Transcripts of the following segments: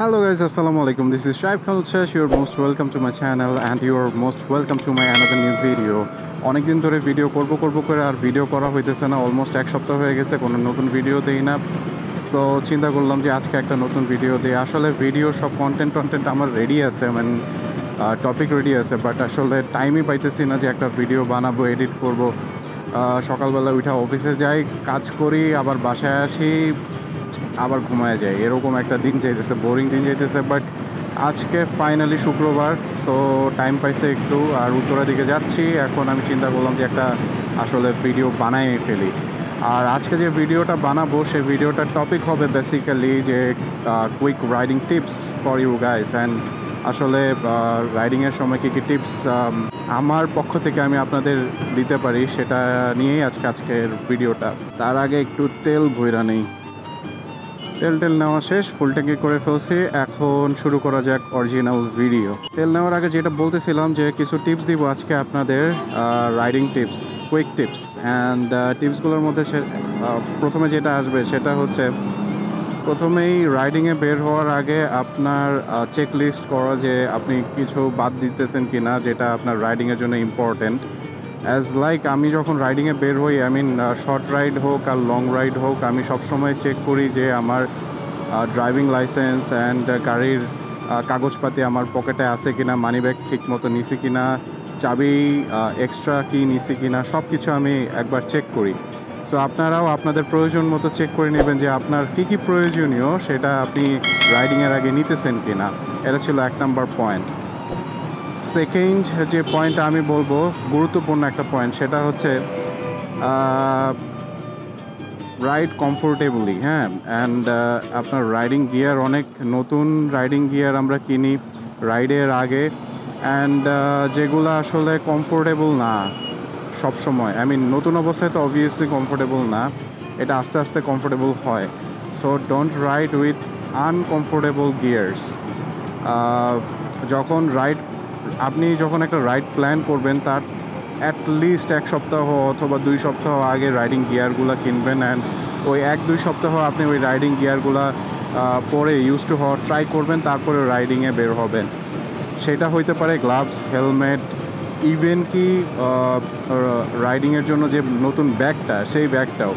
Hello guys, assalamu alaikum. This is Shaib Khan Uchesh. You're most welcome to my channel and you're most welcome to my another new video. অনেক দিন ধরে video করব করে আর video করা হইতেছে না, almost এক সপ্তাহ হয়ে গেছে, কোনো নতুন ভিডিও দেই না। সো চিন্তা করলাম যে আজকে একটা নতুন ভিডিও দিই। আসলে ভিডিও সব কন্টেন্ট আমার রেডি আছে, মানে টপিক রেডি আছে, বাট আসলে টাইমই পাইতেছি না যে একটা ভিডিও বানাবো, এডিট করব। সকালবেলা উঠা অফিসে যাই, কাজ করি, আবার বাসায় আসি, আবার ঘুমায় যায়, এরকম একটা দিন যাইতেছে, বোরিং দিন যাইতেছে। বাট আজকে ফাইনালি শুক্রবার, সো টাইম পাইছে একটু, আর উত্তরের দিকে যাচ্ছি। এখন আমি চিন্তা করলাম যে একটা আসলে ভিডিও বানাই ফেলি। আর আজকে যে ভিডিওটা বানাবো সেই ভিডিওটার টপিক হবে বেসিক্যালি যে quick riding tips for you guys. And আসলে রাইডিংয়ের সময় কী কী টিপস আমার পক্ষ থেকে আমি আপনাদের দিতে পারি সেটা নিয়েই আজকের ভিডিওটা। তার আগে একটু তেল ভইরা নেই। তেল নেওয়া শেষ, ফুল ট্যাঙ্কি করে ফেলছি। এখন শুরু করা যাক অরিজিনাল ভিডিও। তেল নেওয়ার আগে যেটা বলতেছিলাম যে কিছু টিপস দিব আজকে আপনাদের, riding tips, quick tips. And টিপসগুলোর মধ্যে প্রথমে যেটা আসবে সেটা হচ্ছে প্রথমেই রাইডিংয়ে বের হওয়ার আগে আপনার চেক লিস্ট করা যে আপনি কিছু বাদ দিতেছেন কি না যেটা আপনার রাইডিংয়ের জন্য ইম্পর্টেন্ট। অ্যাজ লাইক আমি যখন রাইডিংয়ে বের হই, শর্ট রাইড হোক আর লং রাইড হোক, আমি সবসময় চেক করি যে আমার ড্রাইভিং লাইসেন্স অ্যান্ড গাড়ির কাগজপাতি আমার পকেটে আছে কিনা, মানি ব্যাগ ঠিক মতো নিছি কিনা, চাবি এক্সট্রা কি নিছি কিনা, সব কিছু আমি একবার চেক করি। সো আপনারাও আপনাদের প্রয়োজন মতো চেক করে নেবেন যে আপনার কী কী প্রয়োজনীয় সেটা আপনি রাইডিংয়ের আগে নিতেছেন কিনা। এটা ছিল 1 নম্বর পয়েন্ট। সেকেন্ড যে পয়েন্টটা আমি বলবো, গুরুত্বপূর্ণ একটা পয়েন্ট, সেটা হচ্ছে রাইড কমফোর্টেবলি। হ্যাঁ, অ্যান্ড আপনার রাইডিং গিয়ার, অনেক নতুন রাইডিং গিয়ার আমরা কিনি রাইডের আগে, অ্যান্ড যেগুলো আসলে কমফোর্টেবল না সবসময়। নতুন অবস্থায় তো অবভিয়াসলি কমফোর্টেবল না, এটা আস্তে আস্তে কমফোর্টেবল হয়। So don't ride with uncomfortable gears. আপনি যখন একটা রাইড প্ল্যান করবেন তার অ্যাটলিস্ট 1 সপ্তাহ অথবা 2 সপ্তাহ আগে রাইডিং গিয়ারগুলো কিনবেন। অ্যান্ড ওই 1-2 সপ্তাহ আপনি ওই রাইডিং গিয়ারগুলো পরে ইউজ টু হওয়ার ট্রাই করবেন, তারপরে রাইডিংয়ে বের হবেন। সেটা হইতে পারে গ্লাভস, হেলমেট, ইভেন কি রাইডিংয়ের জন্য যে নতুন ব্যাগটা, সেই ব্যাগটাও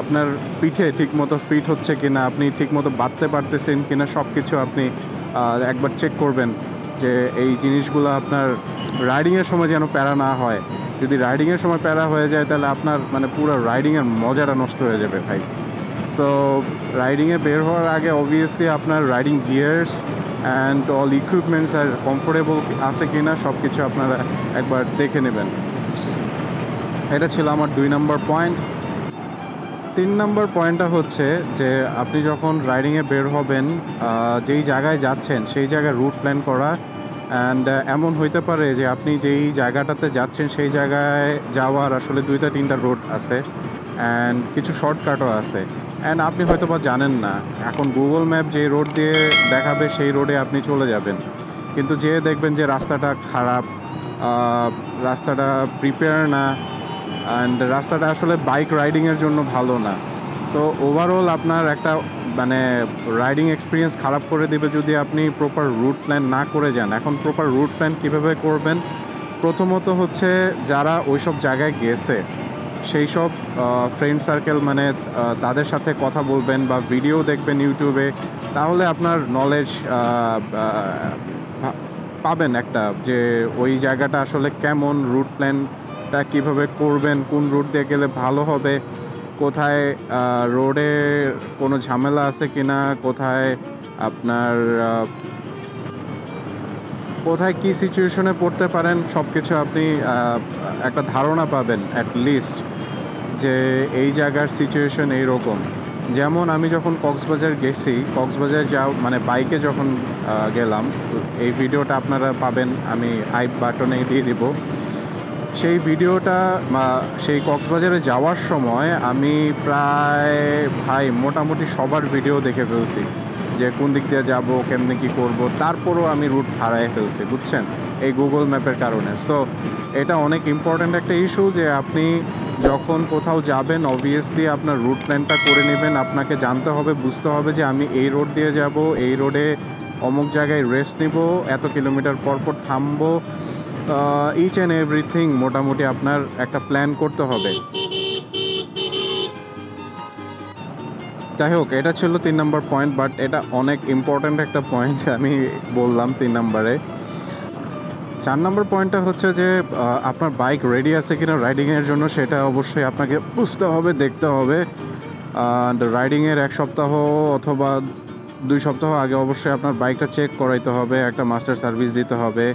আপনার পিঠে ঠিকমতো ফিট হচ্ছে কিনা, আপনি ঠিকমতো বাঁধতে পারতেছেন কিনা, সব কিছু আপনি একবার চেক করবেন যে এই জিনিসগুলো আপনার রাইডিংয়ের সময় যেন প্যারা না হয়। যদি রাইডিংয়ের সময় প্যারা হয়ে যায় তাহলে আপনার পুরো রাইডিংয়ের মজাটা নষ্ট হয়ে যাবে ভাই। সো রাইডিংয়ে বের হওয়ার আগে অবভিয়াসলি আপনার riding gears and all equipments আর কমফোর্টেবল আছে কি না সব কিছু আপনারা একবার দেখে নেবেন। এটা ছিল আমার 2 নম্বর পয়েন্ট। 3 নম্বর পয়েন্টটা হচ্ছে যে আপনি যখন রাইডিংয়ে বের হবেন, যেই জায়গায় যাচ্ছেন সেই জায়গায় রুট প্ল্যান করা। অ্যান্ড এমন হইতে পারে যে আপনি যেই জায়গাটাতে যাচ্ছেন সেই জায়গায় যাওয়ার আসলে 2-3টা রোড আছে, অ্যান্ড কিছু শর্টকাটও আছে, অ্যান্ড আপনি হয়তো বা জানেন না। এখন গুগল ম্যাপ যে রোড দিয়ে দেখাবে সেই রোডে আপনি চলে যাবেন, কিন্তু যেয়ে দেখবেন যে রাস্তাটা খারাপ, রাস্তাটা প্রিপেয়ার না, অ্যান্ড রাস্তাটা আসলে বাইক রাইডিংয়ের জন্য ভালো না। তো ওভারঅল আপনার একটা রাইডিং এক্সপিরিয়েন্স খারাপ করে দেবে যদি আপনি প্রপার রুট প্ল্যান না করে যান। এখন প্রপার রুট প্ল্যান কীভাবে করবেন? প্রথমত হচ্ছে যারা ওইসব জায়গায় গেছে সেই সব ফ্রেন্ড সার্কেল, তাদের সাথে কথা বলবেন বা ভিডিও দেখবেন ইউটিউবে, তাহলে আপনার নলেজ পাবেন একটা, যে ওই জায়গাটা আসলে কেমন, রুট প্ল্যানটা কীভাবে করবেন, কোন রুট দিয়ে গেলে ভালো হবে, কোথায় রোডে কোনো ঝামেলা আছে কিনা, কোথায় কী সিচুয়েশনে পড়তে পারেন, সব কিছু আপনি একটা ধারণা পাবেন অ্যাটলিস্ট যে এই জায়গার সিচুয়েশন এইরকম। যেমন আমি যখন কক্সবাজার গেছি, কক্সবাজার বাইকে যখন গেলাম, এই ভিডিওটা আপনারা পাবেন, আমি আই বাটনে দিয়ে দিব সেই ভিডিওটা। সেই কক্সবাজারে যাওয়ার সময় আমি প্রায় মোটামুটি সবার ভিডিও দেখে ফেলছি যে কোন দিক দিয়ে যাবো, কেমনে কী করবো, তারপরও আমি রুট হারাই ফেলছি, বুঝছেন, এই গুগল ম্যাপের কারণে। সো এটা অনেক ইম্পর্ট্যান্ট একটা ইস্যু যে আপনি যখন কোথাও যাবেন অবভিয়াসলি আপনার রুট প্ল্যানটা করে নেবেন। আপনাকে জানতে হবে, বুঝতে হবে যে আমি এই রোড দিয়ে যাব, এই রোডে অমুক জায়গায় রেস্ট নিব, এত কিলোমিটার পর পর থামবো, ইচ অ্যান্ড এভরিথিং মোটামুটি আপনার একটা প্ল্যান করতে হবে। যাই হোক, এটা ছিল 3 নম্বর পয়েন্ট, বাট এটা অনেক ইম্পর্ট্যান্ট একটা পয়েন্ট আমি বললাম 3 নম্বরে। 4 নম্বর পয়েন্টটা হচ্ছে যে আপনার বাইক রেডি আছে কিনা রাইডিংয়ের জন্য, সেটা অবশ্যই আপনাকে বুঝতে হবে, দেখতে হবে। রাইডিংয়ের 1 সপ্তাহ অথবা 2 সপ্তাহ আগে অবশ্যই আপনার বাইকটা চেক করাইতে হবে, একটা মাস্টার সার্ভিস দিতে হবে।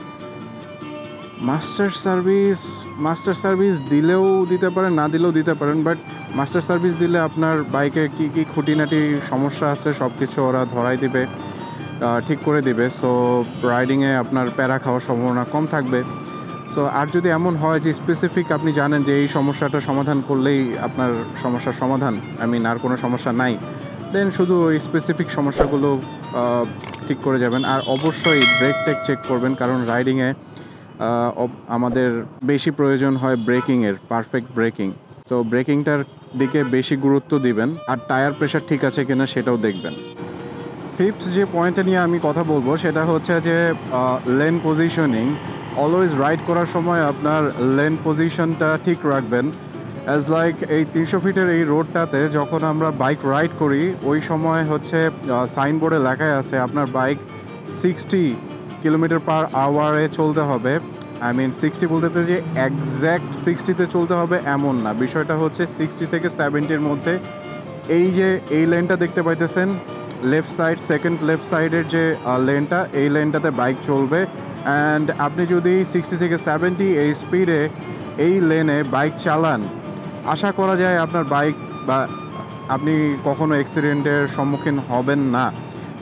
মাস্টার সার্ভিস দিলেও দিতে পারেন, না দিলেও দিতে পারেন, বাট মাস্টার সার্ভিস দিলে আপনার বাইকে কী কী খুঁটিনাটি সমস্যা আছে সব কিছু ওরা ধরাই দিবে, ঠিক করে দিবে। সো রাইডিংয়ে আপনার প্যারা খাওয়ার সম্ভাবনা কম থাকবে। সো আর যদি এমন হয় যে স্পেসিফিক আপনি জানেন যে এই সমস্যাটা সমাধান করলেই আপনার সমস্যার সমাধান, আর কোনো সমস্যা নাই, দেন শুধু ওই স্পেসিফিক সমস্যাগুলো ঠিক করে যাবেন। আর অবশ্যই ব্রেক টেক চেক করবেন, কারণ রাইডিংয়ে আমাদের বেশি প্রয়োজন হয় ব্রেকিংয়ের, পারফেক্ট ব্রেকিং। সো ব্রেকিংটার দিকে বেশি গুরুত্ব দিবেন, আর টায়ার প্রেশার ঠিক আছে কিনা সেটাও দেখবেন। ফিফথ যে পয়েন্টটা নিয়ে আমি কথা বলবো সেটা হচ্ছে যে লেন পজিশনিং। অলওয়েজ রাইড করার সময় আপনার লেন পজিশনটা ঠিক রাখবেন। অ্যাজ লাইক এই 300 ফিটের এই রোডটাতে যখন আমরা বাইক রাইড করি, ওই সময় হচ্ছে সাইনবোর্ডে লেখাই আছে আপনার বাইক 60 কিলোমিটার পার আওয়ারে চলতে হবে। 60 বলতে যে একজ্যাক্ট 60-তে চলতে হবে এমন না, বিষয়টা হচ্ছে 60 থেকে 70-র মধ্যে। এই যে এই লেনটা দেখতে পাইতেছেন লেফট সাইড, সেকেন্ড লেফট সাইডের যে লেনটা, এই লেনটাতে বাইক চলবে। অ্যান্ড আপনি যদি 60 থেকে 70 এই স্পিডে এই লেনে বাইক চালান, আশা করা যায় আপনার বাইক বা আপনি কখনো অ্যাক্সিডেন্টের সম্মুখীন হবেন না।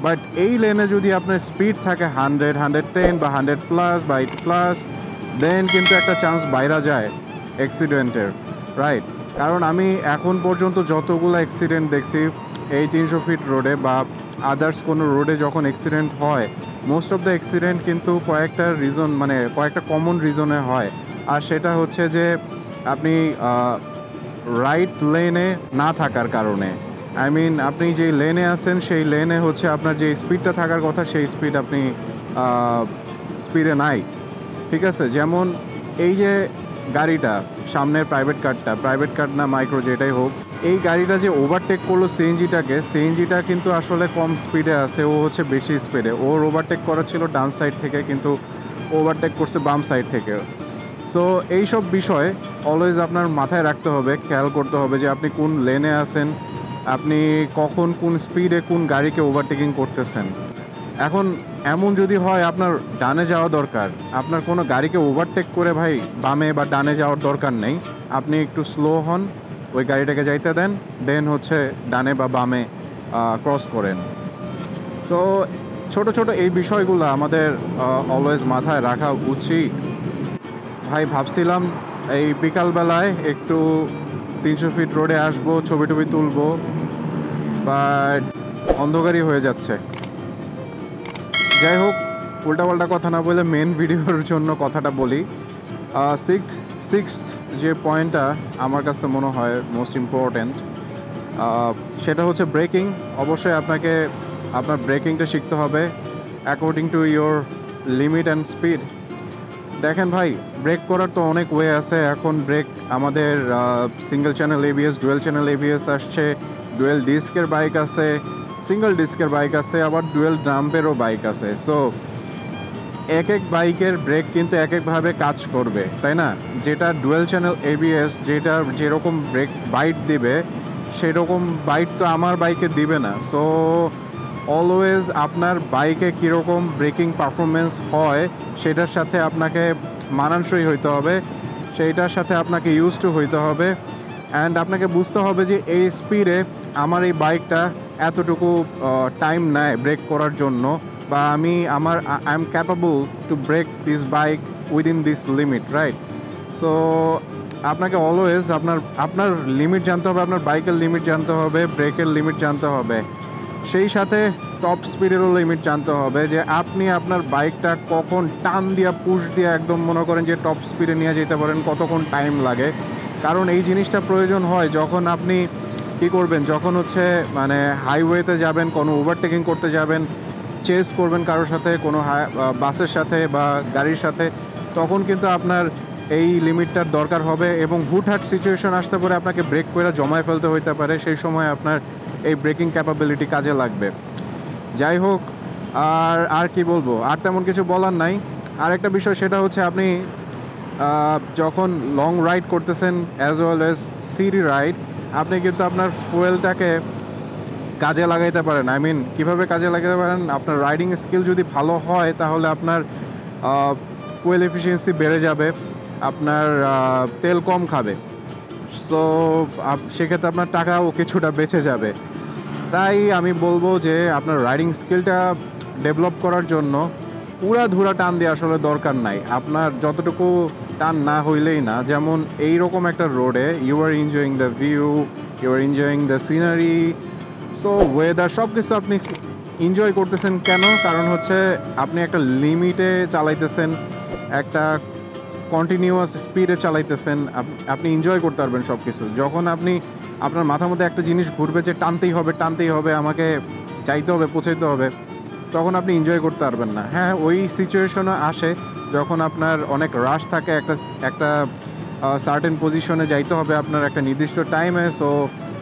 বাট এই লেনে যদি আপনার স্পিড থাকে 100, 110 বা 100+ বা 80+, দেন কিন্তু একটা চান্স বাইরা যায় অ্যাক্সিডেন্টের, রাইট? কারণ আমি এখন পর্যন্ত যতগুলো অ্যাক্সিডেন্ট দেখছি এই 300 ফিট রোডে বা আদার্স কোনো রোডে যখন অ্যাক্সিডেন্ট হয়, মোস্ট অফ দ্য অ্যাক্সিডেন্ট কিন্তু কয়েকটা কমন রিজনে হয়। আর সেটা হচ্ছে যে আপনি রাইট লেনে না থাকার কারণে। আপনি যে লেনে আছেন সেই লেনে হচ্ছে আপনার যে স্পিডটা থাকার কথা সেই স্পিড আপনি স্পিডে নাই, ঠিক আছে? যেমন এই যে গাড়িটা সামনের প্রাইভেট কার না মাইক্রো যেটাই হোক, এই গাড়িটা যে ওভারটেক করলো সিএনজিটা কিন্তু আসলে কম স্পিডে আছে, ও হচ্ছে বেশি স্পিডে। ওর ওভারটেক করা ছিল ডান সাইড থেকে, কিন্তু ওভারটেক করছে বাম সাইড থেকে। সো এইসব বিষয় অলওয়েজ আপনার মাথায় রাখতে হবে, খেয়াল করতে হবে যে আপনি কোন লেনে আছেন, আপনি কখন কোন স্পিডে কোন গাড়িকে ওভারটেকিং করতেছেন। এখন এমন যদি হয় আপনার ডানে যাওয়া দরকার, আপনার কোনো গাড়িকে ওভারটেক করে ভাই বামে বা ডানে যাওয়ার দরকার নেই, আপনি একটু স্লো হন, ওই গাড়িটাকে যাইতে দেন, দেন হচ্ছে ডানে বা বামে ক্রস করেন। সো ছোট এই বিষয়গুলো আমাদের অলওয়েজ মাথায় রাখা উচিত। ভাই ভাবছিলাম এই বিকালবেলায় একটু 300 ফিট রোডে আসবো, ছবি টবি তুলবো, বাট অন্ধকারই হয়ে যাচ্ছে। যাই হোক, উল্টাপাল্টা কথা না বলে মেন ভিডিওর জন্য কথাটা বলি। সিক্সথ যে পয়েন্টটা আমার কাছে মনে হয় মোস্ট ইম্পর্ট্যান্ট, সেটা হচ্ছে ব্রেকিং। অবশ্যই আপনাকে আপনার ব্রেকিংটা শিখতে হবে according to your limit and speed. দেখেন ভাই, ব্রেক করার তো অনেক ওয়ে আছে। এখন ব্রেক আমাদের single channel ABS, dual channel ABS আসছে, ডুয়েল ডিস্কের বাইক আছে, সিঙ্গেল ডিস্কের বাইক আছে, আবার ডুয়েল ড্রাম্পেরও বাইক আছে। সো এক বাইকের ব্রেক কিন্তু এক একভাবে কাজ করবে, তাই না? যেটা ডুয়েল চ্যানেল এবিএস, যেটা যেরকম ব্রেক বাইট দিবে সেরকম বাইট তো আমার বাইকে দিবে না। সো অলওয়েজ আপনার বাইকে কীরকম ব্রেকিং পারফরমেন্স হয় সেটার সাথে আপনাকে মানানসই হইতে হবে, সেইটার সাথে আপনাকে ইউজ টু হইতে হবে। অ্যান্ড আপনাকে বুঝতে হবে যে এই স্পিডে আমার এই বাইকটা এতটুকু টাইম নেয় ব্রেক করার জন্য, বা I am capable to brake this bike within this limit, right? So আপনাকে অলওয়েজ আপনার লিমিট জানতে হবে, আপনার বাইকের লিমিট জানতে হবে, ব্রেকের লিমিট জানতে হবে, সেই সাথে টপ স্পিডেরও লিমিট জানতে হবে, যে আপনি আপনার বাইকটা কখন টান দিয়া পুশ দিয়ে একদম মনে করেন যে টপ স্পিডে নিয়ে যেতে পারেন, কতক্ষণ টাইম লাগে, কারণ এই জিনিসটা প্রয়োজন হয় যখন আপনি কী করবেন, যখন হচ্ছে মানে হাইওয়েতে যাবেন, কোনো ওভারটেকিং করতে যাবেন, চেস করবেন কারোর সাথে, কোনো বাসের সাথে বা গাড়ির সাথে, তখন কিন্তু আপনার এই লিমিটটার দরকার হবে এবং হুটহাট সিচুয়েশন আসতে পারে, আপনাকে ব্রেক করে জমায় ফেলতে হইতে পারে, সেই সময় আপনার এই ব্রেকিং ক্যাপাবিলিটি কাজে লাগবে। যাই হোক, আর কি বলবো, আর তেমন কিছু বলার নাই। আর একটা বিষয় সেটা হচ্ছে আপনি যখন লং রাইড করতেছেন as well as city ride, আপনি কিন্তু আপনার ফুয়েলটাকে কাজে লাগাইতে পারেন। আই মিন কীভাবে কাজে লাগাতে পারেন, আপনার রাইডিং স্কিল যদি ভালো হয় তাহলে আপনার ফুয়েল এফিসিয়েন্সি বেড়ে যাবে, আপনার তেল কম খাবে, সো সেক্ষেত্রে আপনার টাকাও কিছুটা বেঁচে যাবে। তাই আমি বলবো যে আপনার রাইডিং স্কিলটা ডেভেলপ করার জন্য পুরা টান দিয়ে আসলে দরকার নাই, আপনার যতটুকু টান না হইলেই না। যেমন এইরকম একটা রোডে you are enjoying the view, you are enjoying the scenery, so weather, সব কিছু আপনি এনজয় করতেছেন কেন? কারণ হচ্ছে আপনি একটা লিমিটে চালাইতেছেন, একটা কন্টিনিউয়াস স্পিডে চালাইতেছেন, আপনি এনজয় করতে পারবেন সব কিছু। যখন আপনি আপনার মাথার মধ্যে একটা জিনিস ঘুরবে যে টানতেই হবে, আমাকে যাইতে হবে, পৌঁছাইতে হবে, তখন আপনি এনজয় করতে পারবেন না। হ্যাঁ, ওই সিচুয়েশনও আসে যখন আপনার অনেক রাশ থাকে, একটা সার্টেন পজিশনে যাইতে হবে আপনার একটা নির্দিষ্ট টাইমে, সো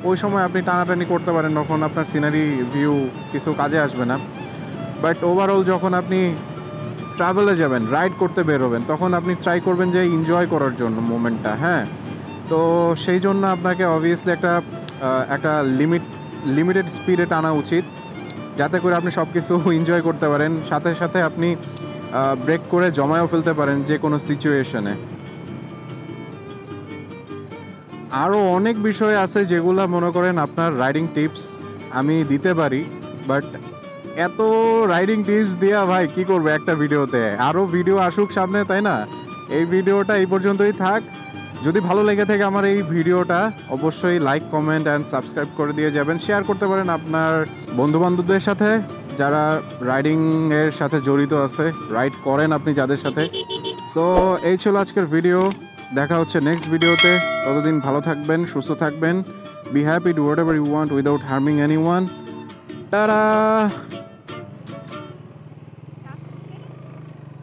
ওই সময় আপনি টানাটানি করতে পারেন, তখন আপনার সিনারি ভিউ কিছু কাজে আসবে না। বাট ওভারঅল যখন আপনি ট্রাভেলে যাবেন, রাইড করতে বেরোবেন, তখন আপনি ট্রাই করবেন যে এনজয় করার জন্য মোমেন্টটা। হ্যাঁ, তো সেই জন্য আপনাকে অবভিয়াসলি একটা লিমিটেড স্পিডে টানা উচিত, যাতে করে আপনি সব কিছু এনজয় করতে পারেন, সাথে সাথে আপনি ব্রেক করে জমায়েও ফেলতে পারেন যে কোনো সিচুয়েশনে। আরও অনেক বিষয় আছে যেগুলো মনে করেন আপনার রাইডিং টিপস আমি দিতে পারি, বাট এত রাইডিং টিপস দেওয়া ভাই কী করবো একটা ভিডিওতে, আরও ভিডিও আসুক সামনে, তাই না? এই ভিডিওটা এই পর্যন্তই থাক। যদি ভালো লেগে থাকে আমার এই ভিডিওটা, অবশ্যই লাইক, কমেন্ট অ্যান্ড সাবস্ক্রাইব করে দিয়ে যাবেন, শেয়ার করতে পারেন আপনার বন্ধুবান্ধবদের সাথে যারা রাইডিংয়ের সাথে জড়িত আছে, রাইড করেন আপনি যাদের সাথে। সো এই ছিল আজকের ভিডিও, দেখা হচ্ছে নেক্সট ভিডিওতে। ততদিন ভালো থাকবেন, সুস্থ থাকবেন, be happy, do whatever you want without harming anyone. Tata.